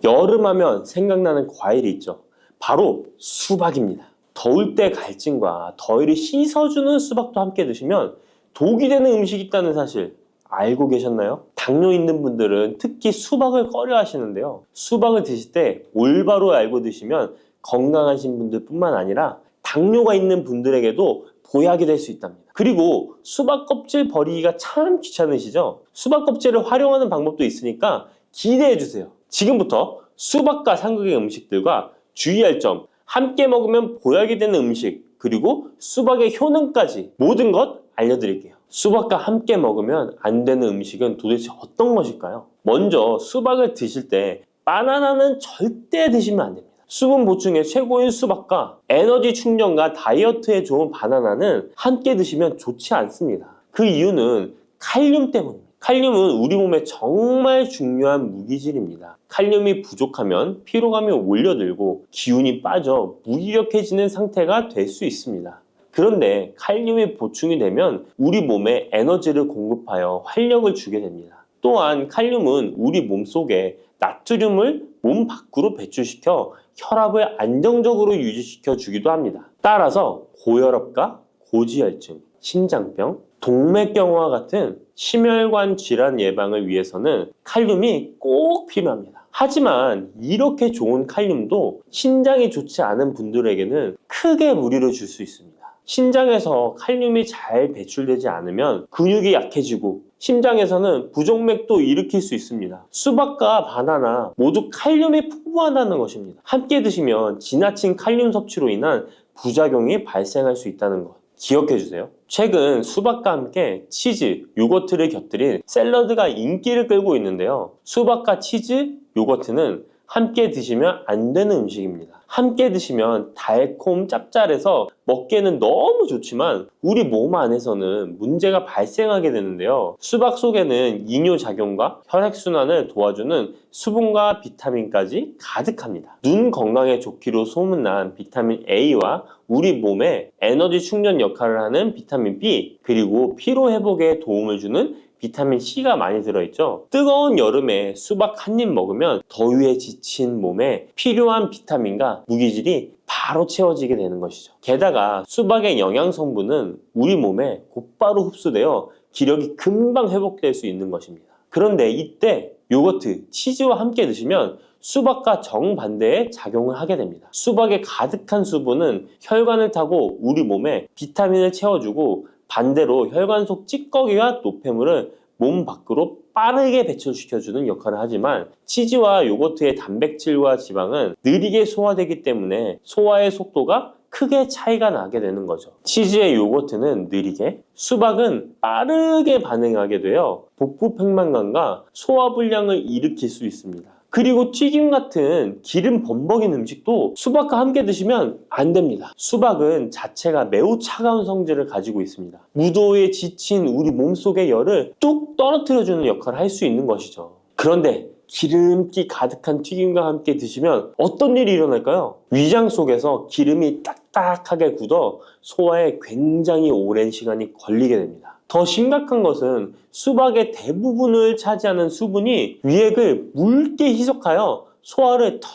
여름하면 생각나는 과일이 있죠. 바로 수박입니다. 더울 때 갈증과 더위를 씻어주는 수박도 함께 드시면 독이 되는 음식이 있다는 사실 알고 계셨나요? 당뇨 있는 분들은 특히 수박을 꺼려 하시는데요. 수박을 드실 때 올바로 알고 드시면 건강하신 분들 뿐만 아니라 당뇨가 있는 분들에게도 보약이 될 수 있답니다. 그리고 수박 껍질 버리기가 참 귀찮으시죠? 수박 껍질을 활용하는 방법도 있으니까 기대해 주세요. 지금부터 수박과 상극의 음식들과 주의할 점, 함께 먹으면 보약이 되는 음식, 그리고 수박의 효능까지 모든 것 알려드릴게요. 수박과 함께 먹으면 안 되는 음식은 도대체 어떤 것일까요? 먼저 수박을 드실 때 바나나는 절대 드시면 안 됩니다. 수분 보충에 최고인 수박과 에너지 충전과 다이어트에 좋은 바나나는 함께 드시면 좋지 않습니다. 그 이유는 칼륨 때문입니다. 칼륨은 우리 몸에 정말 중요한 무기질입니다. 칼륨이 부족하면 피로감이 올려들고 기운이 빠져 무기력해지는 상태가 될 수 있습니다. 그런데 칼륨이 보충이 되면 우리 몸에 에너지를 공급하여 활력을 주게 됩니다. 또한 칼륨은 우리 몸속에 나트륨을 몸 밖으로 배출시켜 혈압을 안정적으로 유지시켜 주기도 합니다. 따라서 고혈압과 고지혈증, 심장병, 동맥경화와 같은 심혈관 질환 예방을 위해서는 칼륨이 꼭 필요합니다. 하지만 이렇게 좋은 칼륨도 신장이 좋지 않은 분들에게는 크게 무리를 줄 수 있습니다. 신장에서 칼륨이 잘 배출되지 않으면 근육이 약해지고 심장에서는 부정맥도 일으킬 수 있습니다. 수박과 바나나 모두 칼륨이 풍부하다는 것입니다. 함께 드시면 지나친 칼륨 섭취로 인한 부작용이 발생할 수 있다는 것 기억해 주세요. 최근 수박과 함께 치즈, 요거트를 곁들인 샐러드가 인기를 끌고 있는데요. 수박과 치즈, 요거트는 함께 드시면 안 되는 음식입니다. 함께 드시면 달콤 짭짤해서 먹기에는 너무 좋지만 우리 몸 안에서는 문제가 발생하게 되는데요. 수박 속에는 이뇨작용과 혈액순환을 도와주는 수분과 비타민까지 가득합니다. 눈 건강에 좋기로 소문난 비타민 A와 우리 몸에 에너지 충전 역할을 하는 비타민 B, 그리고 피로 회복에 도움을 주는 비타민 C가 많이 들어있죠. 뜨거운 여름에 수박 한 입 먹으면 더위에 지친 몸에 필요한 비타민과 무기질이 바로 채워지게 되는 것이죠. 게다가 수박의 영양 성분은 우리 몸에 곧바로 흡수되어 기력이 금방 회복될 수 있는 것입니다. 그런데 이때 요거트, 치즈와 함께 드시면 수박과 정반대의 작용을 하게 됩니다. 수박에 가득한 수분은 혈관을 타고 우리 몸에 비타민을 채워주고 반대로 혈관 속 찌꺼기와 노폐물을 몸 밖으로 빠르게 배출시켜주는 역할을 하지만 치즈와 요거트의 단백질과 지방은 느리게 소화되기 때문에 소화의 속도가 크게 차이가 나게 되는 거죠. 치즈의 요거트는 느리게, 수박은 빠르게 반응하게 되어 복부 팽만감과 소화불량을 일으킬 수 있습니다. 그리고 튀김 같은 기름 범벅인 음식도 수박과 함께 드시면 안 됩니다. 수박은 자체가 매우 차가운 성질을 가지고 있습니다. 무더위에 지친 우리 몸속의 열을 뚝 떨어뜨려주는 역할을 할 수 있는 것이죠. 그런데 기름기 가득한 튀김과 함께 드시면 어떤 일이 일어날까요? 위장 속에서 기름이 딱딱하게 굳어 소화에 굉장히 오랜 시간이 걸리게 됩니다. 더 심각한 것은 수박의 대부분을 차지하는 수분이 위액을 묽게 희석하여 소화를 더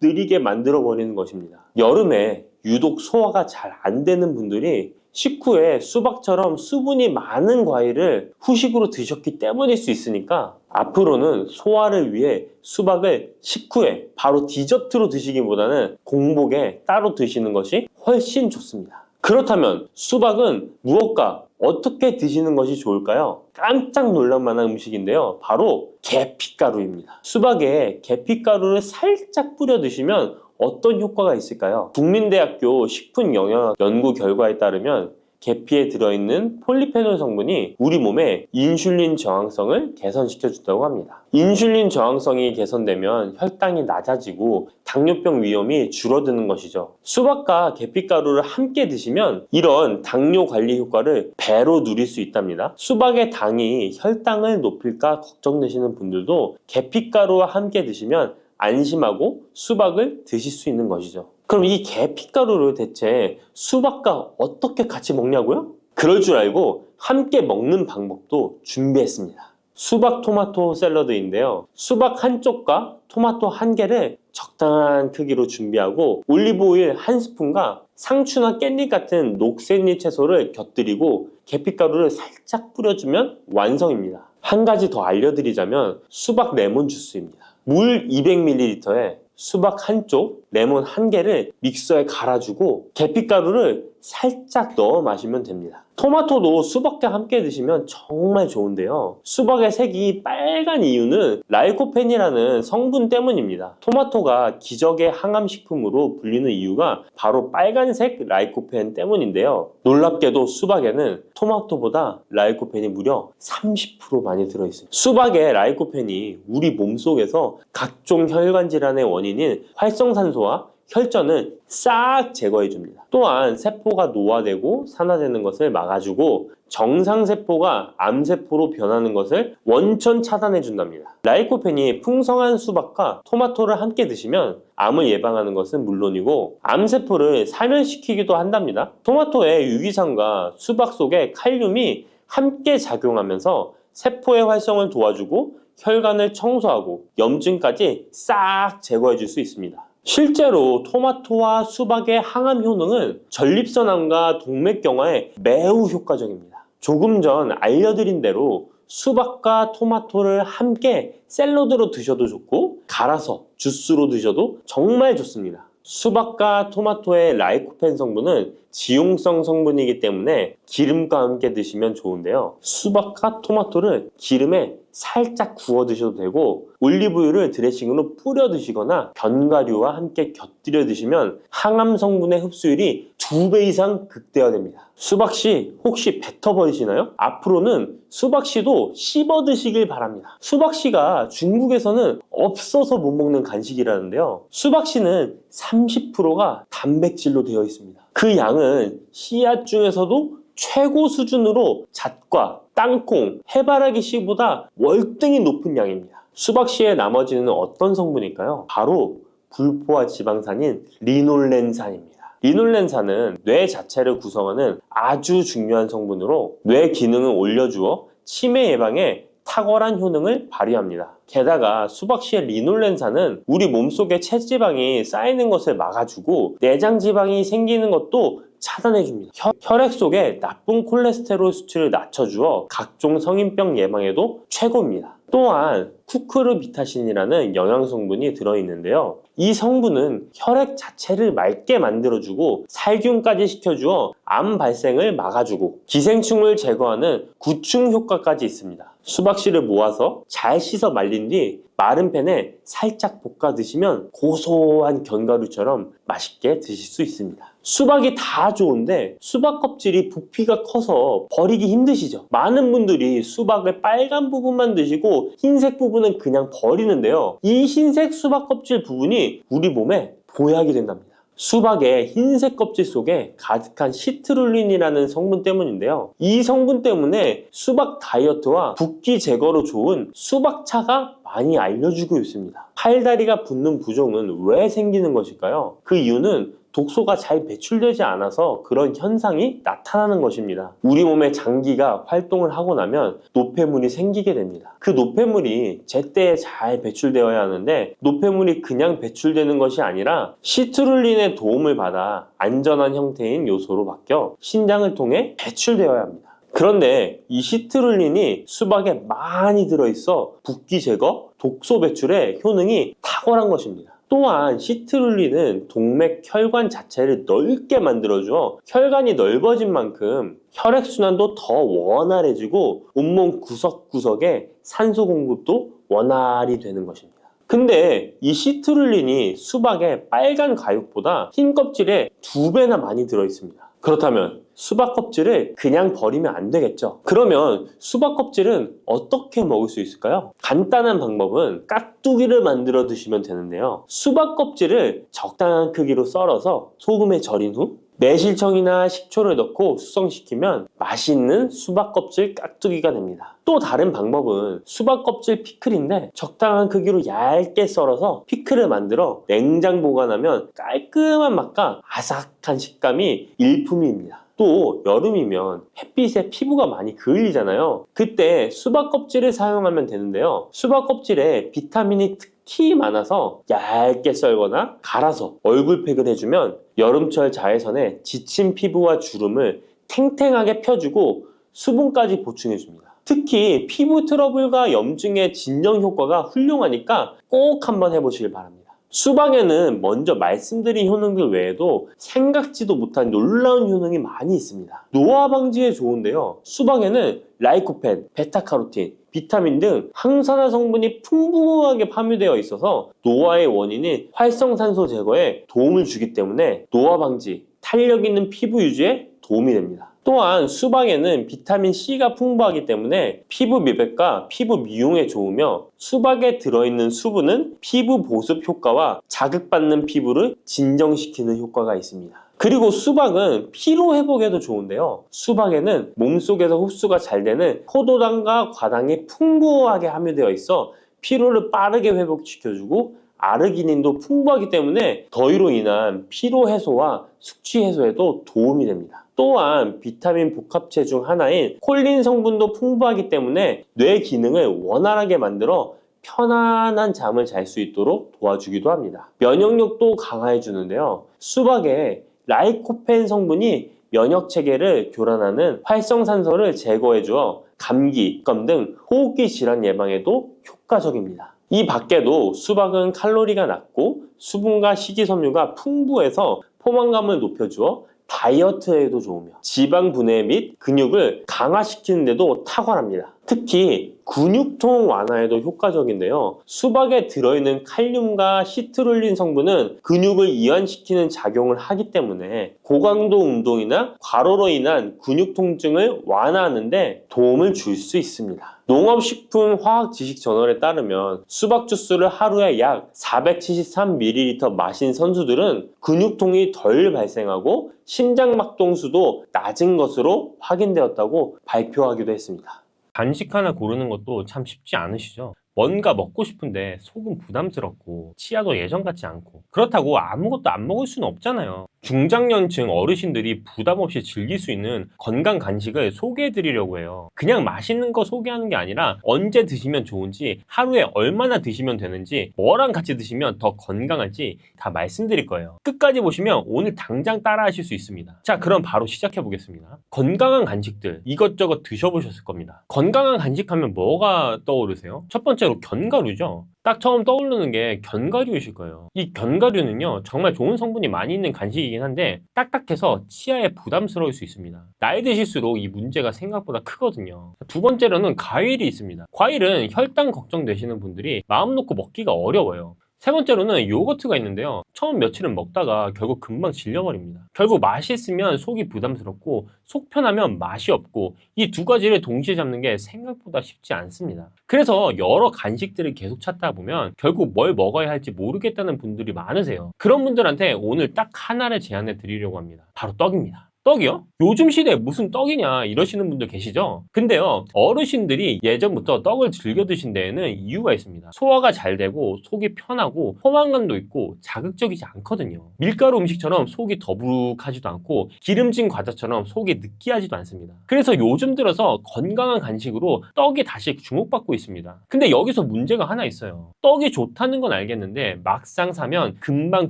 느리게 만들어 버리는 것입니다. 여름에 유독 소화가 잘 안 되는 분들이 식후에 수박처럼 수분이 많은 과일을 후식으로 드셨기 때문일 수 있으니까 앞으로는 소화를 위해 수박을 식후에 바로 디저트로 드시기보다는 공복에 따로 드시는 것이 훨씬 좋습니다. 그렇다면 수박은 무엇과 어떻게 드시는 것이 좋을까요? 깜짝 놀랄 만한 음식인데요. 바로 계피가루입니다. 수박에 계피가루를 살짝 뿌려 드시면 어떤 효과가 있을까요? 국민대학교 식품영양학 연구 결과에 따르면 계피에 들어있는 폴리페놀 성분이 우리 몸의 인슐린 저항성을 개선시켜준다고 합니다. 인슐린 저항성이 개선되면 혈당이 낮아지고 당뇨병 위험이 줄어드는 것이죠. 수박과 계피가루를 함께 드시면 이런 당뇨 관리 효과를 배로 누릴 수 있답니다. 수박의 당이 혈당을 높일까 걱정되시는 분들도 계피가루와 함께 드시면 안심하고 수박을 드실 수 있는 것이죠. 그럼 이 계피가루를 대체 수박과 어떻게 같이 먹냐고요? 그럴 줄 알고 함께 먹는 방법도 준비했습니다. 수박 토마토 샐러드인데요. 수박 한쪽과 토마토 한 개를 적당한 크기로 준비하고 올리브 오일 한 스푼과 상추나 깻잎 같은 녹색잎 채소를 곁들이고 계피가루를 살짝 뿌려주면 완성입니다. 한 가지 더 알려드리자면 수박 레몬 주스입니다. 물 200ml에 수박 한쪽, 레몬 한 개를 믹서에 갈아주고 계피가루를 살짝 넣어 마시면 됩니다. 토마토도 수박과 함께 드시면 정말 좋은데요. 수박의 색이 빨간 이유는 라이코펜이라는 성분 때문입니다. 토마토가 기적의 항암식품으로 불리는 이유가 바로 빨간색 라이코펜 때문인데요. 놀랍게도 수박에는 토마토보다 라이코펜이 무려 30% 많이 들어있습니다. 수박의 라이코펜이 우리 몸속에서 각종 혈관 질환의 원인인 활성산소와 혈전을 싹 제거해줍니다. 또한 세포가 노화되고 산화되는 것을 막아주고 정상세포가 암세포로 변하는 것을 원천 차단해준답니다. 라이코펜이 풍성한 수박과 토마토를 함께 드시면 암을 예방하는 것은 물론이고 암세포를 사멸시키기도 한답니다. 토마토의 유기산과 수박 속의 칼륨이 함께 작용하면서 세포의 활성을 도와주고 혈관을 청소하고 염증까지 싹 제거해 줄 수 있습니다. 실제로 토마토와 수박의 항암 효능은 전립선암과 동맥경화에 매우 효과적입니다. 조금 전 알려드린 대로 수박과 토마토를 함께 샐러드로 드셔도 좋고 갈아서 주스로 드셔도 정말 좋습니다. 수박과 토마토의 라이코펜 성분은 지용성 성분이기 때문에 기름과 함께 드시면 좋은데요. 수박과 토마토를 기름에 살짝 구워 드셔도 되고 올리브유를 드레싱으로 뿌려 드시거나 견과류와 함께 곁들여 드시면 항암 성분의 흡수율이 2배 이상 극대화됩니다. 수박씨 혹시 뱉어버리시나요? 앞으로는 수박씨도 씹어 드시길 바랍니다. 수박씨가 중국에서는 없어서 못 먹는 간식이라는데요. 수박씨는 30%가 단백질로 되어 있습니다. 그 양은 씨앗 중에서도 최고 수준으로 잣과 땅콩, 해바라기 씨보다 월등히 높은 양입니다. 수박씨의 나머지는 어떤 성분일까요? 바로 불포화 지방산인 리놀렌산입니다. 리놀렌산은 뇌 자체를 구성하는 아주 중요한 성분으로 뇌 기능을 올려주어 치매 예방에 탁월한 효능을 발휘합니다. 게다가 수박씨의 리놀렌산은 우리 몸속에 체지방이 쌓이는 것을 막아주고 내장 지방이 생기는 것도 차단해줍니다. 혈액 속에 나쁜 콜레스테롤 수치를 낮춰주어 각종 성인병 예방에도 최고입니다. 또한 쿠크르비타신이라는 영양성분이 들어있는데요. 이 성분은 혈액 자체를 맑게 만들어주고 살균까지 시켜주어 암 발생을 막아주고 기생충을 제거하는 구충 효과까지 있습니다. 수박씨를 모아서 잘 씻어 말린 뒤 마른 팬에 살짝 볶아 드시면 고소한 견과류처럼 맛있게 드실 수 있습니다. 수박이 다 좋은데 수박 껍질이 부피가 커서 버리기 힘드시죠? 많은 분들이 수박의 빨간 부분만 드시고 흰색 부분은 그냥 버리는데요. 이 흰색 수박 껍질 부분이 우리 몸에 보약이 된답니다. 수박의 흰색 껍질 속에 가득한 시트룰린이라는 성분 때문인데요. 이 성분 때문에 수박 다이어트와 붓기 제거로 좋은 수박차가 많이 알려지고 있습니다. 팔다리가 붓는 부종은 왜 생기는 것일까요? 그 이유는 독소가 잘 배출되지 않아서 그런 현상이 나타나는 것입니다. 우리 몸의 장기가 활동을 하고 나면 노폐물이 생기게 됩니다. 그 노폐물이 제때에 잘 배출되어야 하는데 노폐물이 그냥 배출되는 것이 아니라 시트룰린의 도움을 받아 안전한 형태인 요소로 바뀌어 신장을 통해 배출되어야 합니다. 그런데 이 시트룰린이 수박에 많이 들어있어 붓기 제거, 독소 배출에 효능이 탁월한 것입니다. 또한 시트룰린은 동맥 혈관 자체를 넓게 만들어줘 혈관이 넓어진 만큼 혈액순환도 더 원활해지고 온몸 구석구석에 산소 공급도 원활히 되는 것입니다. 근데 이 시트룰린이 수박의 빨간 가육보다 흰 껍질에 2배나 많이 들어있습니다. 그렇다면 수박 껍질을 그냥 버리면 안 되겠죠. 그러면 수박 껍질은 어떻게 먹을 수 있을까요? 간단한 방법은 깍두기를 만들어 드시면 되는데요. 수박 껍질을 적당한 크기로 썰어서 소금에 절인 후 매실청이나 식초를 넣고 숙성시키면 맛있는 수박 껍질 깍두기가 됩니다. 또 다른 방법은 수박 껍질 피클인데 적당한 크기로 얇게 썰어서 피클을 만들어 냉장 보관하면 깔끔한 맛과 아삭한 식감이 일품입니다. 또 여름이면 햇빛에 피부가 많이 그을리잖아요. 그때 수박 껍질을 사용하면 되는데요. 수박 껍질에 비타민이 특히 많아서 얇게 썰거나 갈아서 얼굴팩을 해주면 여름철 자외선에 지친 피부와 주름을 탱탱하게 펴주고 수분까지 보충해줍니다. 특히 피부 트러블과 염증의 진정 효과가 훌륭하니까 꼭 한번 해보시길 바랍니다. 수박에는 먼저 말씀드린 효능들 외에도 생각지도 못한 놀라운 효능이 많이 있습니다. 노화 방지에 좋은데요. 수박에는 라이코펜, 베타카로틴, 비타민 등 항산화 성분이 풍부하게 함유되어 있어서 노화의 원인인 활성산소 제거에 도움을 주기 때문에 노화 방지, 탄력 있는 피부 유지에 도움이 됩니다. 또한 수박에는 비타민C가 풍부하기 때문에 피부 미백과 피부 미용에 좋으며 수박에 들어있는 수분은 피부 보습 효과와 자극받는 피부를 진정시키는 효과가 있습니다. 그리고 수박은 피로 회복에도 좋은데요. 수박에는 몸속에서 흡수가 잘 되는 포도당과 과당이 풍부하게 함유되어 있어 피로를 빠르게 회복시켜주고 아르기닌도 풍부하기 때문에 더위로 인한 피로 해소와 숙취 해소에도 도움이 됩니다. 또한 비타민 복합체 중 하나인 콜린 성분도 풍부하기 때문에 뇌 기능을 원활하게 만들어 편안한 잠을 잘 수 있도록 도와주기도 합니다. 면역력도 강화해 주는데요. 수박에 라이코펜 성분이 면역 체계를 교란하는 활성산소를 제거해 주어 감기, 독감 등 호흡기 질환 예방에도 효과적입니다. 이 밖에도 수박은 칼로리가 낮고 수분과 식이섬유가 풍부해서 포만감을 높여주어 다이어트에도 좋으며 지방 분해 및 근육을 강화시키는 데도 탁월합니다. 특히 근육통 완화에도 효과적인데요. 수박에 들어있는 칼륨과 시트룰린 성분은 근육을 이완시키는 작용을 하기 때문에 고강도 운동이나 과로로 인한 근육 통증을 완화하는 데 도움을 줄 수 있습니다. 농업식품화학지식저널에 따르면 수박 주스를 하루에 약 473ml 마신 선수들은 근육통이 덜 발생하고 심장막동수도 낮은 것으로 확인되었다고 발표하기도 했습니다. 간식 하나 고르는 것도 참 쉽지 않으시죠? 뭔가 먹고 싶은데 속은 부담스럽고 치아도 예전 같지 않고 그렇다고 아무것도 안 먹을 수는 없잖아요. 중장년층 어르신들이 부담 없이 즐길 수 있는 건강 간식을 소개해 드리려고 해요. 그냥 맛있는 거 소개하는 게 아니라 언제 드시면 좋은지, 하루에 얼마나 드시면 되는지, 뭐랑 같이 드시면 더 건강할지 다 말씀드릴 거예요. 끝까지 보시면 오늘 당장 따라 하실 수 있습니다. 자, 그럼 바로 시작해 보겠습니다. 건강한 간식들 이것저것 드셔보셨을 겁니다. 건강한 간식 하면 뭐가 떠오르세요? 첫 번째로 견과류죠. 딱 처음 떠오르는 게 견과류이실 거예요. 이 견과류는요, 정말 좋은 성분이 많이 있는 간식이긴 한데 딱딱해서 치아에 부담스러울 수 있습니다. 나이 드실수록 이 문제가 생각보다 크거든요. 두 번째로는 과일이 있습니다. 과일은 혈당 걱정되시는 분들이 마음 놓고 먹기가 어려워요. 세 번째로는 요거트가 있는데요. 처음 며칠은 먹다가 결국 금방 질려버립니다. 결국 맛있으면 속이 부담스럽고 속 편하면 맛이 없고 이 두 가지를 동시에 잡는 게 생각보다 쉽지 않습니다. 그래서 여러 간식들을 계속 찾다 보면 결국 뭘 먹어야 할지 모르겠다는 분들이 많으세요. 그런 분들한테 오늘 딱 하나를 제안해 드리려고 합니다. 바로 떡입니다. 떡이요? 요즘 시대에 무슨 떡이냐 이러시는 분들 계시죠? 근데요, 어르신들이 예전부터 떡을 즐겨 드신 데에는 이유가 있습니다. 소화가 잘 되고 속이 편하고 포만감도 있고 자극적이지 않거든요. 밀가루 음식처럼 속이 더부룩하지도 않고 기름진 과자처럼 속이 느끼하지도 않습니다. 그래서 요즘 들어서 건강한 간식으로 떡이 다시 주목받고 있습니다. 근데 여기서 문제가 하나 있어요. 떡이 좋다는 건 알겠는데 막상 사면 금방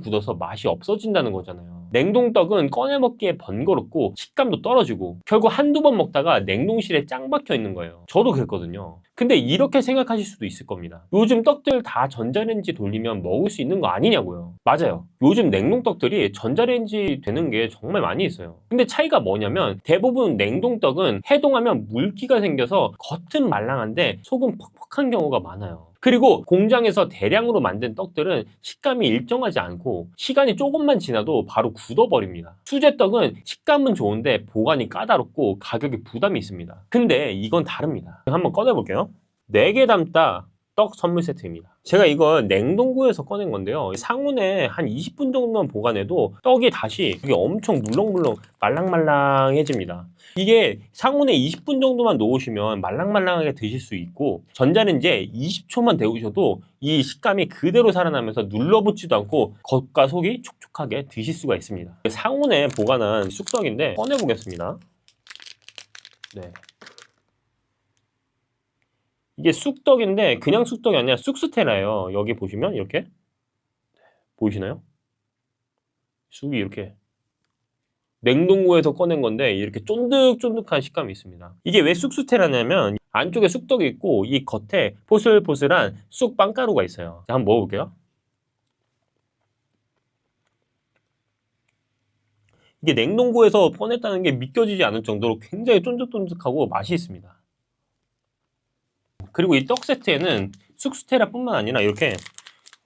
굳어서 맛이 없어진다는 거잖아요. 냉동떡은 꺼내 먹기에 번거롭고 식감도 떨어지고 결국 한두 번 먹다가 냉동실에 짱 박혀 있는 거예요. 저도 그랬거든요. 근데 이렇게 생각하실 수도 있을 겁니다. 요즘 떡들 다 전자레인지 돌리면 먹을 수 있는 거 아니냐고요. 맞아요. 요즘 냉동떡들이 전자레인지 되는 게 정말 많이 있어요. 근데 차이가 뭐냐면 대부분 냉동떡은 해동하면 물기가 생겨서 겉은 말랑한데 속은 퍽퍽한 경우가 많아요. 그리고 공장에서 대량으로 만든 떡들은 식감이 일정하지 않고 시간이 조금만 지나도 바로 굳어버립니다. 수제떡은 식감은 좋은데 보관이 까다롭고 가격에 부담이 있습니다. 근데 이건 다릅니다. 한번 꺼내볼게요. 4개 담다 떡 선물 세트입니다. 제가 이걸 냉동고에서 꺼낸 건데요. 상온에 한 20분 정도만 보관해도 떡이 다시 이게 엄청 물렁물렁 말랑말랑해집니다. 이게 상온에 20분 정도만 놓으시면 말랑말랑하게 드실 수 있고, 전자레인지에 20초만 데우셔도 이 식감이 그대로 살아나면서 눌러붙지도 않고 겉과 속이 촉촉하게 드실 수가 있습니다. 상온에 보관한 쑥떡인데 꺼내보겠습니다. 네. 이게 쑥떡인데 그냥 쑥떡이 아니라 쑥스테라예요. 여기 보시면 이렇게 보이시나요? 쑥이 이렇게 냉동고에서 꺼낸 건데 이렇게 쫀득쫀득한 식감이 있습니다. 이게 왜 쑥스테라냐면 안쪽에 쑥떡이 있고 이 겉에 포슬포슬한 쑥 빵가루가 있어요. 자, 한번 먹어볼게요. 이게 냉동고에서 꺼냈다는 게 믿겨지지 않을 정도로 굉장히 쫀득쫀득하고 맛이 있습니다. 그리고 이 떡 세트에는 쑥스테라뿐만 아니라 이렇게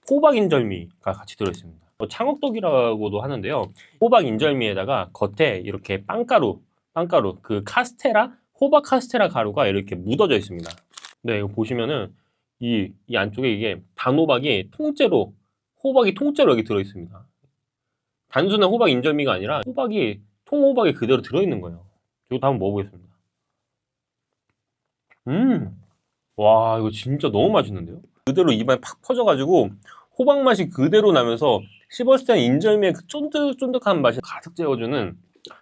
호박 인절미가 같이 들어있습니다. 창업떡이라고도 하는데요. 호박 인절미에다가 겉에 이렇게 빵가루, 그 카스테라, 호박 카스테라 가루가 이렇게 묻어져 있습니다. 네, 이거 보시면은 이 안쪽에 이게 단호박이 통째로, 호박이 통째로 여기 들어있습니다. 단순한 호박 인절미가 아니라 통호박이 그대로 들어있는 거예요. 이것도 한번 먹어보겠습니다. 와, 이거 진짜 너무 맛있는데요? 그대로 입안에 팍 퍼져가지고 호박 맛이 그대로 나면서 씹었을 때 인절미의 그 쫀득쫀득한 맛이 가득 채워주는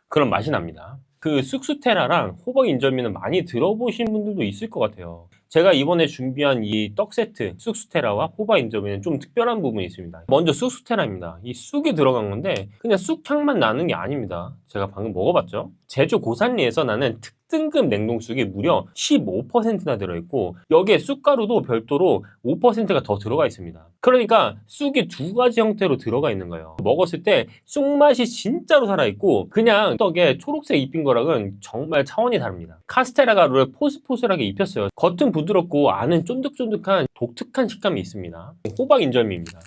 그런 맛이 납니다. 그 쑥스테라랑 호박 인절미는 많이 들어보신 분들도 있을 것 같아요. 제가 이번에 준비한 이 떡 세트 쑥스테라와 호박 인절미는 좀 특별한 부분이 있습니다. 먼저 쑥스테라입니다. 이 쑥이 들어간 건데 그냥 쑥향만 나는 게 아닙니다. 제가 방금 먹어봤죠. 제주 고산리에서 나는 특등급 냉동쑥이 무려 15%나 들어있고 여기에 쑥가루도 별도로 5%가 더 들어가 있습니다. 그러니까 쑥이 두 가지 형태로 들어가 있는 거예요. 먹었을 때 쑥맛이 진짜로 살아있고 그냥 떡에 초록색 입힌 거랑은 정말 차원이 다릅니다. 카스테라 가루를 포슬포슬하게 입혔어요. 겉은 부드럽고 안은 쫀득쫀득한 독특한 식감이 있습니다. 호박 인절미입니다.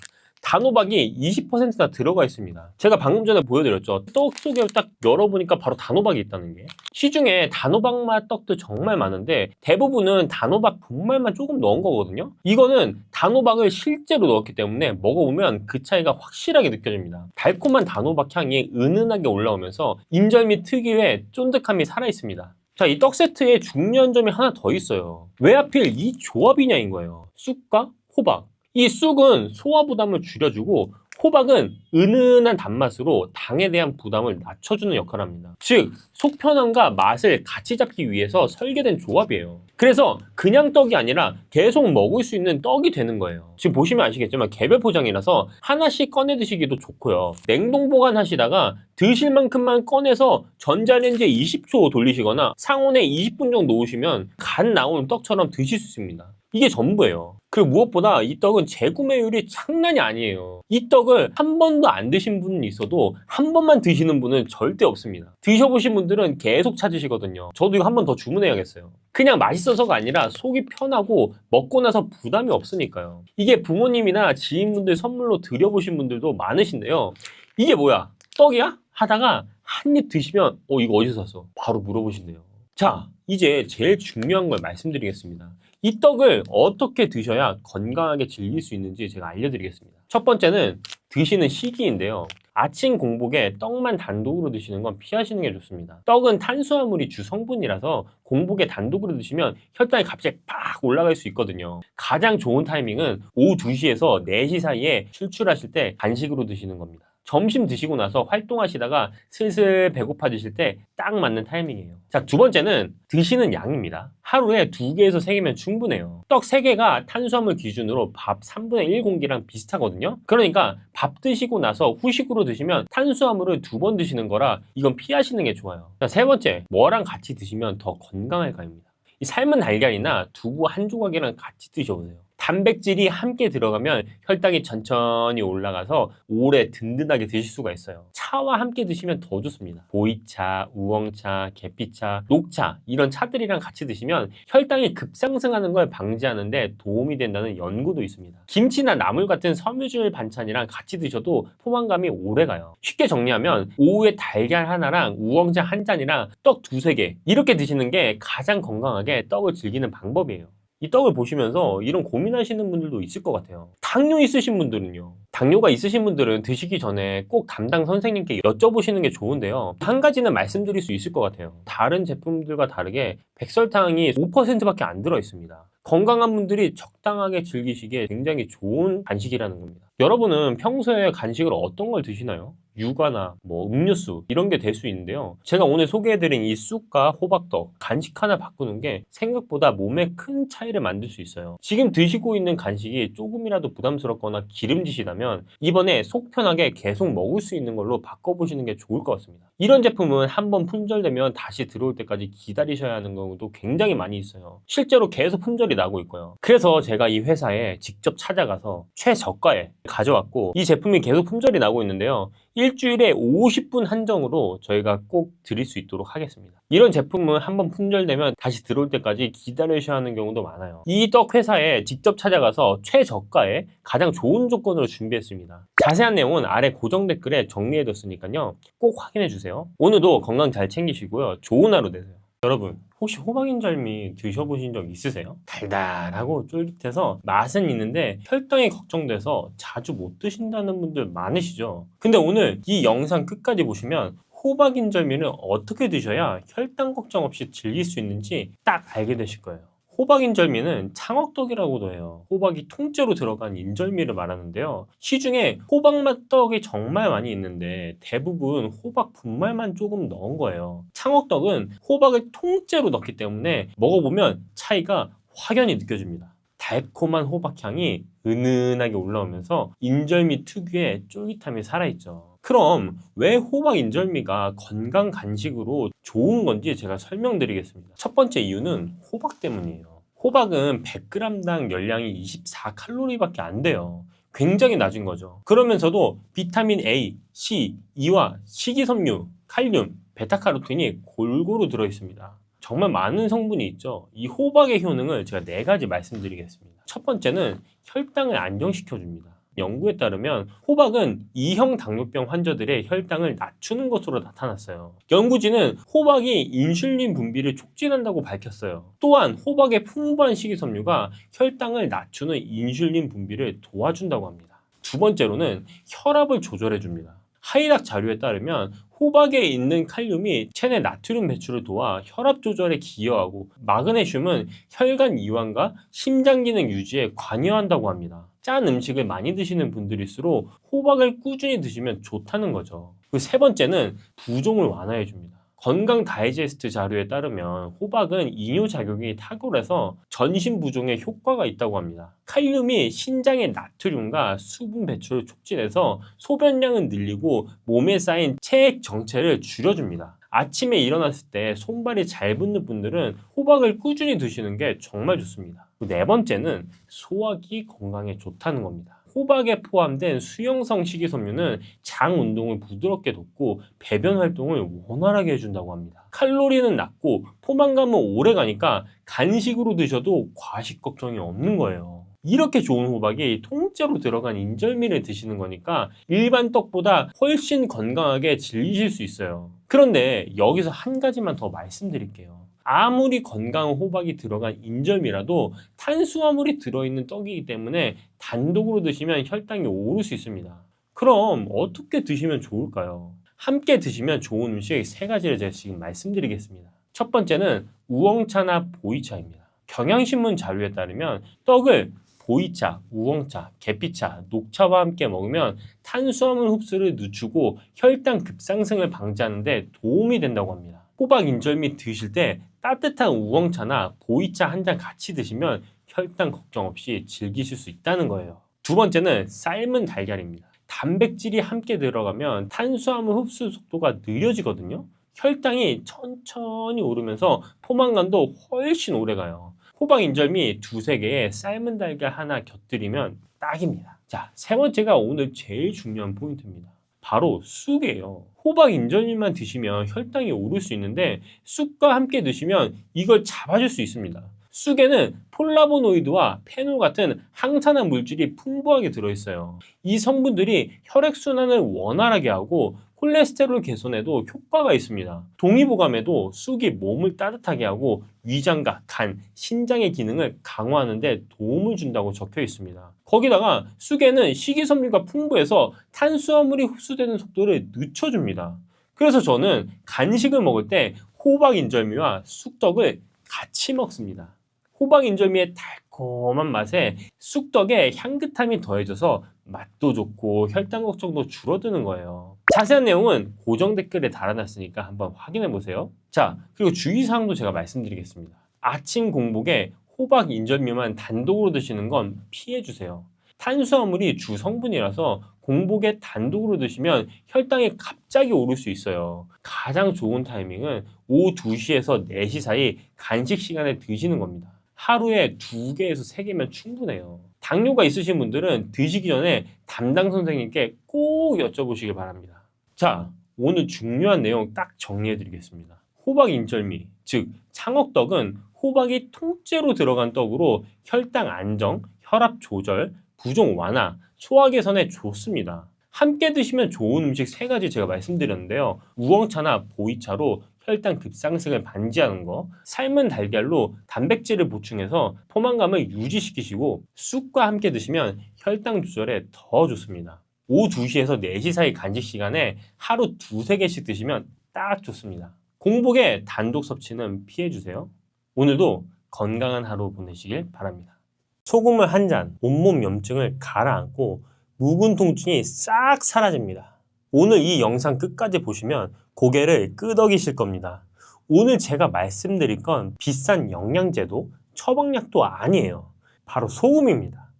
단호박이 20%나 들어가 있습니다. 제가 방금 전에 보여드렸죠. 떡 속에 딱 열어보니까 바로 단호박이 있다는 게. 시중에 단호박 맛 떡도 정말 많은데 대부분은 단호박 분말만 조금 넣은 거거든요. 이거는 단호박을 실제로 넣었기 때문에 먹어보면 그 차이가 확실하게 느껴집니다. 달콤한 단호박 향이 은은하게 올라오면서 인절미 특유의 쫀득함이 살아있습니다. 자, 이 떡 세트에 중요한 점이 하나 더 있어요. 왜 하필 이 조합이냐인 거예요. 쑥과 호박. 이 쑥은 소화 부담을 줄여주고 호박은 은은한 단맛으로 당에 대한 부담을 낮춰주는 역할을 합니다. 즉, 속편함과 맛을 같이 잡기 위해서 설계된 조합이에요. 그래서 그냥 떡이 아니라 계속 먹을 수 있는 떡이 되는 거예요. 지금 보시면 아시겠지만 개별 포장이라서 하나씩 꺼내 드시기도 좋고요. 냉동 보관하시다가 드실 만큼만 꺼내서 전자레인지에 20초 돌리시거나 상온에 20분 정도 놓으시면 갓 나온 떡처럼 드실 수 있습니다. 이게 전부예요. 그리고 무엇보다 이 떡은 재구매율이 장난이 아니에요. 이 떡을 한 번도 안 드신 분은 있어도 한 번만 드시는 분은 절대 없습니다. 드셔보신 분들은 계속 찾으시거든요. 저도 이거 한 번 더 주문해야겠어요. 그냥 맛있어서가 아니라 속이 편하고 먹고 나서 부담이 없으니까요. 이게 부모님이나 지인분들 선물로 드려보신 분들도 많으신데요. 이게 뭐야? 떡이야? 하다가 한 입 드시면 이거 어디서 샀어? 바로 물어보신대요. 자, 이제 제일 중요한 걸 말씀드리겠습니다. 이 떡을 어떻게 드셔야 건강하게 즐길 수 있는지 제가 알려드리겠습니다. 첫 번째는 드시는 시기인데요. 아침 공복에 떡만 단독으로 드시는 건 피하시는 게 좋습니다. 떡은 탄수화물이 주 성분이라서 공복에 단독으로 드시면 혈당이 갑자기 팍 올라갈 수 있거든요. 가장 좋은 타이밍은 오후 2시에서 4시 사이에 출출하실 때 간식으로 드시는 겁니다. 점심 드시고 나서 활동하시다가 슬슬 배고파지실 때 딱 맞는 타이밍이에요. 자, 두 번째는 드시는 양입니다. 하루에 2개에서 3개면 충분해요. 떡 3개가 탄수화물 기준으로 밥 3분의 1 공기랑 비슷하거든요. 그러니까 밥 드시고 나서 후식으로 드시면 탄수화물을 2번 드시는 거라 이건 피하시는 게 좋아요. 자, 세 번째, 뭐랑 같이 드시면 더 건강할까입니다. 이 삶은 달걀이나 두부 한 조각이랑 같이 드셔보세요. 단백질이 함께 들어가면 혈당이 천천히 올라가서 오래 든든하게 드실 수가 있어요. 차와 함께 드시면 더 좋습니다. 보이차, 우엉차, 계피차, 녹차 이런 차들이랑 같이 드시면 혈당이 급상승하는 걸 방지하는데 도움이 된다는 연구도 있습니다. 김치나 나물 같은 섬유질 반찬이랑 같이 드셔도 포만감이 오래가요. 쉽게 정리하면 오후에 달걀 하나랑 우엉차 한 잔이랑 떡 2-3개 이렇게 드시는 게 가장 건강하게 떡을 즐기는 방법이에요. 이 떡을 보시면서 이런 고민하시는 분들도 있을 것 같아요. 당뇨 있으신 분들은요. 당뇨가 있으신 분들은 드시기 전에 꼭 담당 선생님께 여쭤보시는 게 좋은데요. 한 가지는 말씀드릴 수 있을 것 같아요. 다른 제품들과 다르게 백설탕이 5%밖에 안 들어 있습니다. 건강한 분들이 적당하게 즐기시기에 굉장히 좋은 간식이라는 겁니다. 여러분은 평소에 간식을 어떤 걸 드시나요? 육아나 음료수 이런 게 될 수 있는데요. 제가 오늘 소개해드린 이 쑥과 호박떡 간식 하나 바꾸는 게 생각보다 몸에 큰 차이를 만들 수 있어요. 지금 드시고 있는 간식이 조금이라도 부담스럽거나 기름지시다면 이번에 속 편하게 계속 먹을 수 있는 걸로 바꿔보시는 게 좋을 것 같습니다. 이런 제품은 한번 품절되면 다시 들어올 때까지 기다리셔야 하는 경우도 굉장히 많이 있어요. 실제로 계속 품절이 나고 있고요. 그래서 제가 이 회사에 직접 찾아가서 최저가에 가져왔고 이 제품이 계속 품절이 나고 있는데요. 일주일에 50분 한정으로 저희가 꼭 드릴 수 있도록 하겠습니다. 이런 제품은 한번 품절되면 다시 들어올 때까지 기다리셔야 하는 경우도 많아요. 이 떡 회사에 직접 찾아가서 최저가에 가장 좋은 조건으로 준비했습니다. 자세한 내용은 아래 고정 댓글에 정리해뒀으니까요. 꼭 확인해주세요. 오늘도 건강 잘 챙기시고요. 좋은 하루 되세요. 여러분, 혹시 호박인절미 드셔보신 적 있으세요? 달달하고 쫄깃해서 맛은 있는데 혈당이 걱정돼서 자주 못 드신다는 분들 많으시죠? 근데 오늘 이 영상 끝까지 보시면 호박인절미는 어떻게 드셔야 혈당 걱정 없이 즐길 수 있는지 딱 알게 되실 거예요. 호박인절미는 창억떡이라고도 해요. 호박이 통째로 들어간 인절미를 말하는데요. 시중에 호박맛 떡이 정말 많이 있는데 대부분 호박 분말만 조금 넣은 거예요. 창억떡은 호박을 통째로 넣기 때문에 먹어보면 차이가 확연히 느껴집니다. 달콤한 호박향이 은은하게 올라오면서 인절미 특유의 쫄깃함이 살아있죠. 그럼 왜 호박 인절미가 건강 간식으로 좋은 건지 제가 설명드리겠습니다. 첫 번째 이유는 호박 때문이에요. 호박은 100g당 열량이 24칼로리밖에 안 돼요. 굉장히 낮은 거죠. 그러면서도 비타민 A, C, E와 식이섬유, 칼륨, 베타카로틴이 골고루 들어있습니다. 정말 많은 성분이 있죠. 이 호박의 효능을 제가 4가지 말씀드리겠습니다. 첫 번째는 혈당을 안정시켜줍니다. 연구에 따르면 호박은 2형 당뇨병 환자들의 혈당을 낮추는 것으로 나타났어요. 연구진은 호박이 인슐린 분비를 촉진한다고 밝혔어요. 또한 호박의 풍부한 식이섬유가 혈당을 낮추는 인슐린 분비를 도와준다고 합니다. 두 번째로는 혈압을 조절해줍니다. 하이닥 자료에 따르면 호박에 있는 칼륨이 체내 나트륨 배출을 도와 혈압 조절에 기여하고 마그네슘은 혈관 이완과 심장 기능 유지에 관여한다고 합니다. 짠 음식을 많이 드시는 분들일수록 호박을 꾸준히 드시면 좋다는 거죠. 그 세 번째는 부종을 완화해 줍니다. 건강 다이제스트 자료에 따르면 호박은 이뇨작용이 탁월해서 전신 부종에 효과가 있다고 합니다. 칼륨이 신장의 나트륨과 수분 배출을 촉진해서 소변량을 늘리고 몸에 쌓인 체액 정체를 줄여줍니다. 아침에 일어났을 때 손발이 잘 붓는 분들은 호박을 꾸준히 드시는 게 정말 좋습니다. 네 번째는 소화기 건강에 좋다는 겁니다. 호박에 포함된 수용성 식이섬유는 장 운동을 부드럽게 돕고 배변 활동을 원활하게 해준다고 합니다. 칼로리는 낮고 포만감은 오래 가니까 간식으로 드셔도 과식 걱정이 없는 거예요. 이렇게 좋은 호박이 통째로 들어간 인절미를 드시는 거니까 일반 떡보다 훨씬 건강하게 즐기실 수 있어요. 그런데 여기서 한 가지만 더 말씀드릴게요. 아무리 건강한 호박이 들어간 인절미라도 탄수화물이 들어있는 떡이기 때문에 단독으로 드시면 혈당이 오를 수 있습니다. 그럼 어떻게 드시면 좋을까요? 함께 드시면 좋은 음식 3가지를 제가 지금 말씀드리겠습니다. 첫 번째는 우엉차나 보이차입니다. 경향신문 자료에 따르면 떡을 보이차, 우엉차, 계피차, 녹차와 함께 먹으면 탄수화물 흡수를 늦추고 혈당 급상승을 방지하는 데 도움이 된다고 합니다. 호박 인절미 드실 때 따뜻한 우엉차나 보이차 한 잔 같이 드시면 혈당 걱정 없이 즐기실 수 있다는 거예요. 두 번째는 삶은 달걀입니다. 단백질이 함께 들어가면 탄수화물 흡수 속도가 느려지거든요. 혈당이 천천히 오르면서 포만감도 훨씬 오래 가요. 호박 인절미 2-3개에 삶은 달걀 하나 곁들이면 딱입니다. 자, 세 번째가 오늘 제일 중요한 포인트입니다. 바로 쑥이에요. 호박 인절미만 드시면 혈당이 오를 수 있는데 쑥과 함께 드시면 이걸 잡아줄 수 있습니다. 쑥에는 폴라보노이드와 페놀 같은 항산화 물질이 풍부하게 들어있어요. 이 성분들이 혈액순환을 원활하게 하고 콜레스테롤 개선에도 효과가 있습니다. 동의보감에도 쑥이 몸을 따뜻하게 하고 위장과 간, 신장의 기능을 강화하는 데 도움을 준다고 적혀 있습니다. 거기다가 쑥에는 식이섬유가 풍부해서 탄수화물이 흡수되는 속도를 늦춰줍니다. 그래서 저는 간식을 먹을 때 호박 인절미와 쑥떡을 같이 먹습니다. 호박 인절미의 달콤한 맛에 쑥떡에 향긋함이 더해져서 맛도 좋고 혈당 걱정도 줄어드는 거예요. 자세한 내용은 고정 댓글에 달아놨으니까 한번 확인해 보세요. 자, 그리고 주의사항도 제가 말씀드리겠습니다. 아침 공복에 호박 인절미만 단독으로 드시는 건 피해 주세요. 탄수화물이 주 성분이라서 공복에 단독으로 드시면 혈당이 갑자기 오를 수 있어요. 가장 좋은 타이밍은 오후 2시에서 4시 사이 간식 시간에 드시는 겁니다. 하루에 2개에서 3개면 충분해요. 당뇨가 있으신 분들은 드시기 전에 담당 선생님께 꼭 여쭤보시길 바랍니다. 자, 오늘 중요한 내용 딱 정리해 드리겠습니다. 호박 인절미, 즉 창억떡은 호박이 통째로 들어간 떡으로 혈당 안정, 혈압 조절, 부종 완화, 소화 개선에 좋습니다. 함께 드시면 좋은 음식 3가지 제가 말씀드렸는데요. 우엉차나 보이차로 혈당 급상승을 방지하는 거, 삶은 달걀로 단백질을 보충해서 포만감을 유지시키시고 쑥과 함께 드시면 혈당 조절에 더 좋습니다. 오후 2시에서 4시 사이 간식 시간에 하루 2-3개씩 드시면 딱 좋습니다. 공복에 단독 섭취는 피해주세요. 오늘도 건강한 하루 보내시길 바랍니다. 소금을 한 잔, 온몸 염증을 가라앉고 묵은 통증이 싹 사라집니다. 오늘 이 영상 끝까지 보시면 고개를 끄덕이실 겁니다. 오늘 제가 말씀드릴 건 비싼 영양제도 처방약도 아니에요. 바로 소금입니다.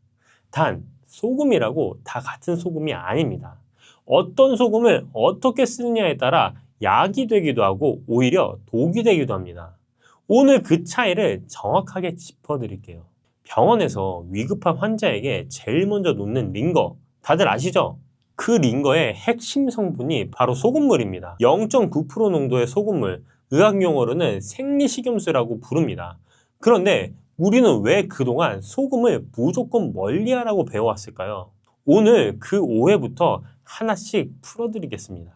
단 소금이라고 다 같은 소금이 아닙니다. 어떤 소금을 어떻게 쓰느냐에 따라 약이 되기도 하고 오히려 독이 되기도 합니다. 오늘 그 차이를 정확하게 짚어드릴게요. 병원에서 위급한 환자에게 제일 먼저 놓는 링거 다들 아시죠? 그 링거의 핵심 성분이 바로 소금물입니다. 0.9% 농도의 소금물, 의학용어로는 생리식염수라고 부릅니다. 그런데 우리는 왜 그동안 소금을 무조건 멀리하라고 배워왔을까요? 오늘 그 오해부터 하나씩 풀어드리겠습니다.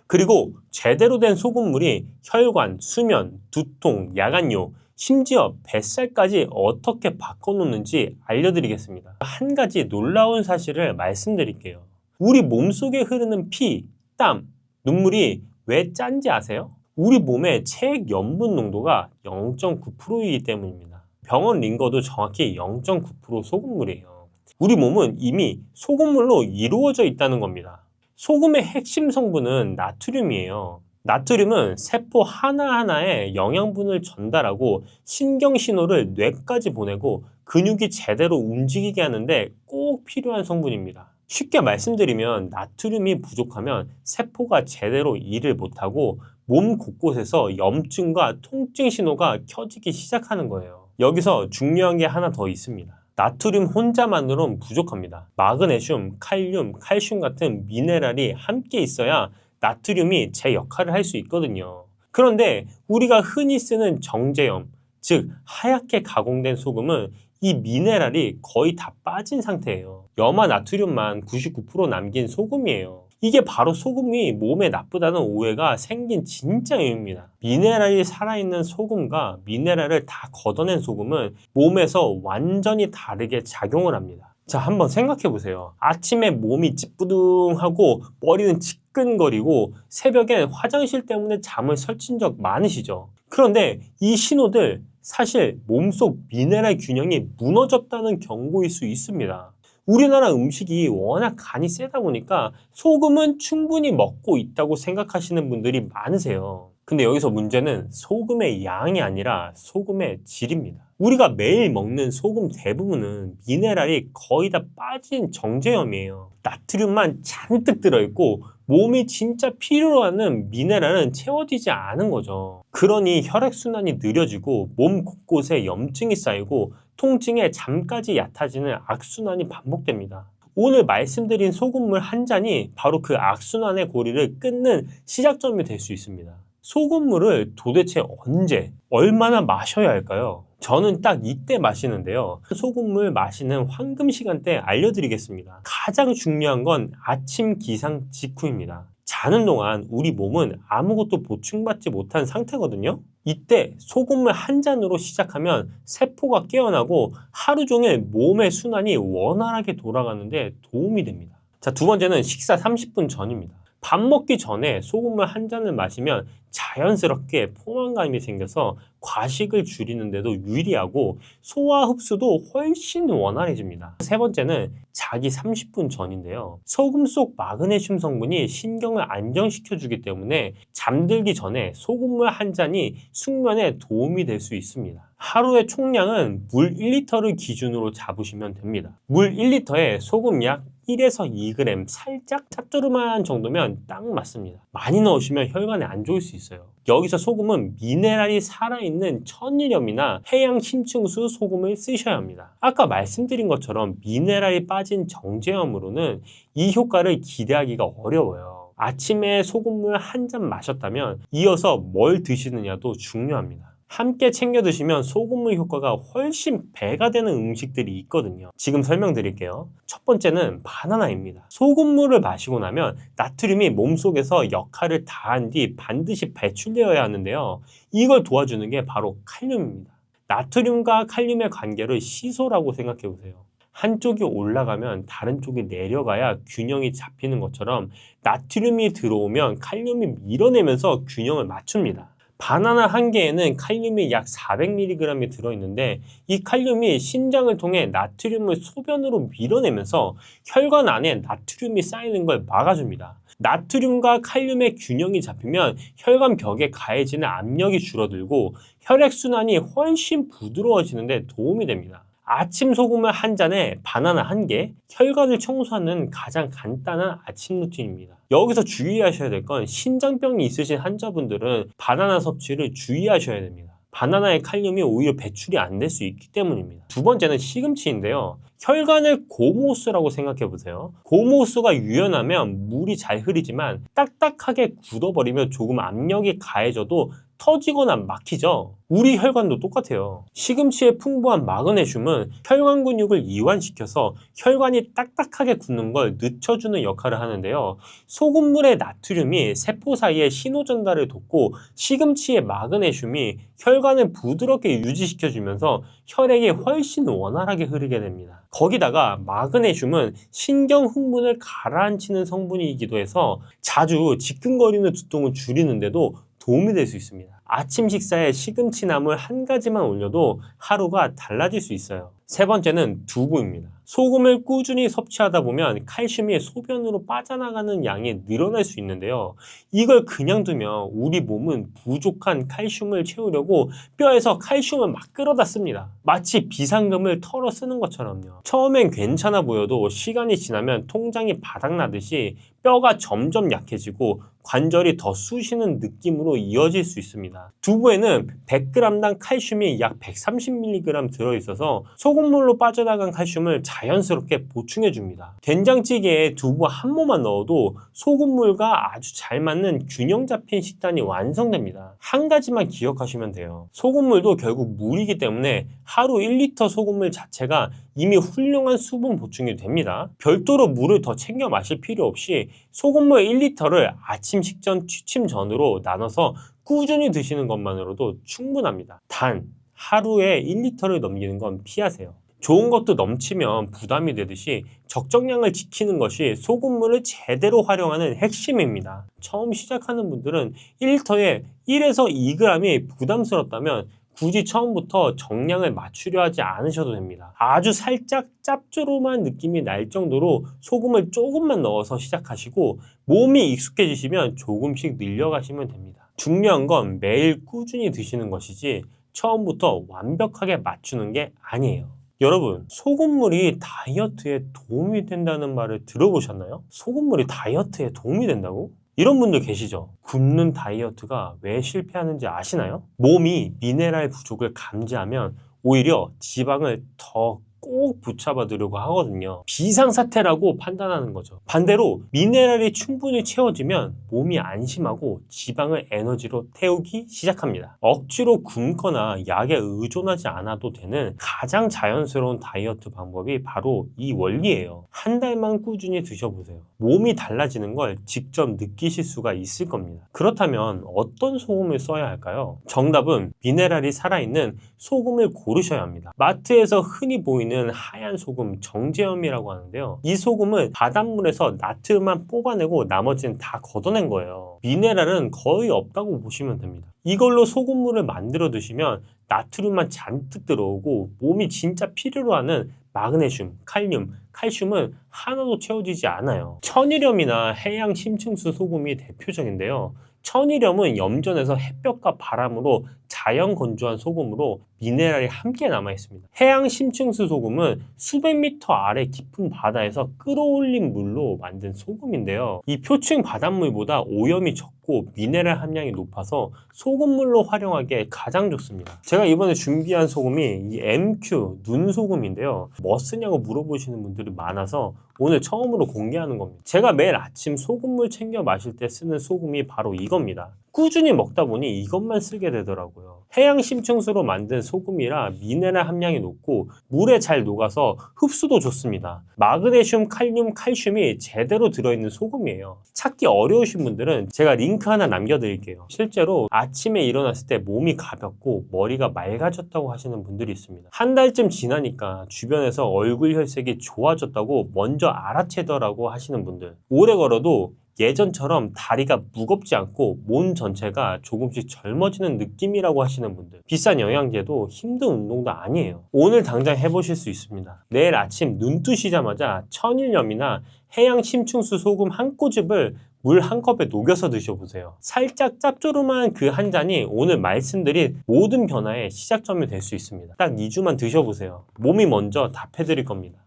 그리고 제대로 된 소금물이 혈관, 수면, 두통, 야간요, 심지어 뱃살까지 어떻게 바꿔놓는지 알려드리겠습니다. 한 가지 놀라운 사실을 말씀드릴게요. 우리 몸속에 흐르는 피, 땀, 눈물이 왜 짠지 아세요? 우리 몸의 체액 염분 농도가 0.9%이기 때문입니다. 병원 링거도 정확히 0.9% 소금물이에요. 우리 몸은 이미 소금물로 이루어져 있다는 겁니다. 소금의 핵심 성분은 나트륨이에요. 나트륨은 세포 하나하나에 영양분을 전달하고 신경신호를 뇌까지 보내고 근육이 제대로 움직이게 하는데 꼭 필요한 성분입니다. 쉽게 말씀드리면 나트륨이 부족하면 세포가 제대로 일을 못하고 몸 곳곳에서 염증과 통증 신호가 켜지기 시작하는 거예요. 여기서 중요한 게 하나 더 있습니다. 나트륨 혼자만으로는 부족합니다. 마그네슘, 칼륨, 칼슘 같은 미네랄이 함께 있어야 나트륨이 제 역할을 할 수 있거든요. 그런데 우리가 흔히 쓰는 정제염, 즉 하얗게 가공된 소금은 이 미네랄이 거의 다 빠진 상태예요. 염화 나트륨만 99% 남긴 소금이에요. 이게 바로 소금이 몸에 나쁘다는 오해가 생긴 진짜 이유입니다. 미네랄이 살아있는 소금과 미네랄을 다 걷어낸 소금은 몸에서 완전히 다르게 작용을 합니다. 자, 한번 생각해 보세요. 아침에 몸이 찌뿌둥하고 머리는 지끈거리고 새벽에 화장실 때문에 잠을 설친 적 많으시죠? 그런데 이 신호들 사실 몸속 미네랄 균형이 무너졌다는 경고일 수 있습니다. 우리나라 음식이 워낙 간이 세다 보니까 소금은 충분히 먹고 있다고 생각하시는 분들이 많으세요. 근데 여기서 문제는 소금의 양이 아니라 소금의 질입니다. 우리가 매일 먹는 소금 대부분은 미네랄이 거의 다 빠진 정제염이에요. 나트륨만 잔뜩 들어있고 몸이 진짜 필요로 하는 미네랄은 채워지지 않은 거죠. 그러니 혈액순환이 느려지고 몸 곳곳에 염증이 쌓이고 통증에 잠까지 얕아지는 악순환이 반복됩니다. 오늘 말씀드린 소금물 한 잔이 바로 그 악순환의 고리를 끊는 시작점이 될 수 있습니다. 소금물을 도대체 언제, 얼마나 마셔야 할까요? 저는 딱 이때 마시는데요. 소금물 마시는 황금 시간대 알려드리겠습니다. 가장 중요한 건 아침 기상 직후입니다. 자는 동안 우리 몸은 아무것도 보충받지 못한 상태거든요. 이때 소금물 한 잔으로 시작하면 세포가 깨어나고 하루 종일 몸의 순환이 원활하게 돌아가는데 도움이 됩니다. 자, 두 번째는 식사 30분 전입니다. 밥 먹기 전에 소금물 한 잔을 마시면 자연스럽게 포만감이 생겨서 과식을 줄이는 데도 유리하고 소화 흡수도 훨씬 원활해집니다. 세 번째는 자기 30분 전인데요. 소금 속 마그네슘 성분이 신경을 안정시켜주기 때문에 잠들기 전에 소금물 한 잔이 숙면에 도움이 될 수 있습니다. 하루의 총량은 물 1리터를 기준으로 잡으시면 됩니다. 물 1리터에 소금 약 1에서 2g 살짝 짭조름한 정도면 딱 맞습니다. 많이 넣으시면 혈관에 안 좋을 수 있어요. 여기서 소금은 미네랄이 살아있는 천일염이나 해양 심층수 소금을 쓰셔야 합니다. 아까 말씀드린 것처럼 미네랄이 빠진 정제염으로는 이 효과를 기대하기가 어려워요. 아침에 소금물 한 잔 마셨다면 이어서 뭘 드시느냐도 중요합니다. 함께 챙겨 드시면 소금물 효과가 훨씬 배가 되는 음식들이 있거든요. 지금 설명드릴게요. 첫 번째는 바나나입니다. 소금물을 마시고 나면 나트륨이 몸속에서 역할을 다한 뒤 반드시 배출되어야 하는데요. 이걸 도와주는 게 바로 칼륨입니다. 나트륨과 칼륨의 관계를 시소라고 생각해 보세요. 한쪽이 올라가면 다른 쪽이 내려가야 균형이 잡히는 것처럼 나트륨이 들어오면 칼륨이 밀어내면서 균형을 맞춥니다. 바나나 한 개에는 칼륨이 약 400mg이 들어있는데 이 칼륨이 신장을 통해 나트륨을 소변으로 밀어내면서 혈관 안에 나트륨이 쌓이는 걸 막아줍니다. 나트륨과 칼륨의 균형이 잡히면 혈관 벽에 가해지는 압력이 줄어들고 혈액순환이 훨씬 부드러워지는 데 도움이 됩니다. 아침 소금을 한 잔에 바나나 한 개, 혈관을 청소하는 가장 간단한 아침 루틴입니다. 여기서 주의하셔야 될 건 신장병이 있으신 환자분들은 바나나 섭취를 주의하셔야 됩니다. 바나나의 칼륨이 오히려 배출이 안 될 수 있기 때문입니다. 두 번째는 시금치인데요. 혈관을 고무호스라고 생각해 보세요. 고무호스가 유연하면 물이 잘 흐르지만 딱딱하게 굳어버리면 조금 압력이 가해져도 터지거나 막히죠. 우리 혈관도 똑같아요. 시금치의 풍부한 마그네슘은 혈관 근육을 이완시켜서 혈관이 딱딱하게 굳는 걸 늦춰주는 역할을 하는데요. 소금물의 나트륨이 세포 사이에 신호 전달을 돕고 시금치의 마그네슘이 혈관을 부드럽게 유지시켜주면서 혈액이 훨씬 원활하게 흐르게 됩니다. 거기다가 마그네슘은 신경 흥분을 가라앉히는 성분이기도 해서 자주 지끈거리는 두통을 줄이는데도 도움이 될 수 있습니다. 아침 식사에 시금치 나물 한 가지만 올려도 하루가 달라질 수 있어요. 세 번째는 두부입니다. 소금을 꾸준히 섭취하다 보면 칼슘이 소변으로 빠져나가는 양이 늘어날 수 있는데요. 이걸 그냥 두면 우리 몸은 부족한 칼슘을 채우려고 뼈에서 칼슘을 막 끌어다 씁니다. 마치 비상금을 털어 쓰는 것처럼요. 처음엔 괜찮아 보여도 시간이 지나면 통장이 바닥나듯이 뼈가 점점 약해지고 관절이 더 쑤시는 느낌으로 이어질 수 있습니다. 두부에는 100g당 칼슘이 약 130mg 들어있어서 소금물로 빠져나간 칼슘을 자연스럽게 보충해 줍니다. 된장찌개에 두부 한 모만 넣어도 소금물과 아주 잘 맞는 균형 잡힌 식단이 완성됩니다. 한 가지만 기억하시면 돼요. 소금물도 결국 물이기 때문에 하루 1리터 소금물 자체가 이미 훌륭한 수분 보충이 됩니다. 별도로 물을 더 챙겨 마실 필요 없이 소금물 1리터를 아침 식전, 취침 전으로 나눠서 꾸준히 드시는 것만으로도 충분합니다. 단, 하루에 1리터를 넘기는 건 피하세요. 좋은 것도 넘치면 부담이 되듯이 적정량을 지키는 것이 소금물을 제대로 활용하는 핵심입니다. 처음 시작하는 분들은 1리터에 1에서 2g이 부담스럽다면 굳이 처음부터 정량을 맞추려 하지 않으셔도 됩니다. 아주 살짝 짭조름한 느낌이 날 정도로 소금을 조금만 넣어서 시작하시고 몸이 익숙해지시면 조금씩 늘려가시면 됩니다. 중요한 건 매일 꾸준히 드시는 것이지 처음부터 완벽하게 맞추는 게 아니에요. 여러분, 소금물이 다이어트에 도움이 된다는 말을 들어보셨나요? 소금물이 다이어트에 도움이 된다고? 이런 분들 계시죠? 굶는 다이어트가 왜 실패하는지 아시나요? 몸이 미네랄 부족을 감지하면 오히려 지방을 더 꼭 붙잡아 두려고 하거든요. 비상사태라고 판단하는 거죠. 반대로 미네랄이 충분히 채워지면 몸이 안심하고 지방을 에너지로 태우기 시작합니다. 억지로 굶거나 약에 의존하지 않아도 되는 가장 자연스러운 다이어트 방법이 바로 이 원리예요. 한 달만 꾸준히 드셔보세요. 몸이 달라지는 걸 직접 느끼실 수가 있을 겁니다. 그렇다면 어떤 소금을 써야 할까요? 정답은 미네랄이 살아있는 소금을 고르셔야 합니다. 마트에서 흔히 보이는 하얀 소금 정제염이라고 하는데요. 이 소금은 바닷물에서 나트륨만 뽑아내고 나머지는 다 걷어낸 거예요. 미네랄은 거의 없다고 보시면 됩니다. 이걸로 소금물을 만들어 드시면 나트륨만 잔뜩 들어오고 몸이 진짜 필요로 하는 마그네슘, 칼륨, 칼슘은 하나도 채워지지 않아요. 천일염이나 해양 심층수 소금이 대표적인데요. 천일염은 염전에서 햇볕과 바람으로 자연 건조한 소금으로 미네랄이 함께 남아 있습니다. 해양 심층수 소금은 수백 미터 아래 깊은 바다에서 끌어올린 물로 만든 소금인데요. 이 표층 바닷물보다 오염이 적고 미네랄 함량이 높아서 소금물로 활용하기에 가장 좋습니다. 제가 이번에 준비한 소금이 이 MQ 눈소금인데요. 뭐 쓰냐고 물어보시는 분들이 많아서 오늘 처음으로 공개하는 겁니다. 제가 매일 아침 소금물 챙겨 마실 때 쓰는 소금이 바로 이겁니다. 꾸준히 먹다 보니 이것만 쓰게 되더라고요. 해양 심층수로 만든 소금이라 미네랄 함량이 높고 물에 잘 녹아서 흡수도 좋습니다. 마그네슘, 칼륨, 칼슘이 제대로 들어있는 소금이에요. 찾기 어려우신 분들은 제가 링크 하나 남겨드릴게요. 실제로 아침에 일어났을 때 몸이 가볍고 머리가 맑아졌다고 하시는 분들이 있습니다. 한 달쯤 지나니까 주변에서 얼굴 혈색이 좋아졌다고 먼저 알아채더라고 하시는 분들, 오래 걸어도 예전처럼 다리가 무겁지 않고 몸 전체가 조금씩 젊어지는 느낌이라고 하시는 분들, 비싼 영양제도 힘든 운동도 아니에요. 오늘 당장 해보실 수 있습니다. 내일 아침 눈 뜨시자마자 천일염이나 해양 심층수 소금 한 꼬집을 물 한 컵에 녹여서 드셔보세요. 살짝 짭조름한 그 한 잔이 오늘 말씀드린 모든 변화의 시작점이 될 수 있습니다. 딱 2주만 드셔보세요. 몸이 먼저 답해드릴 겁니다.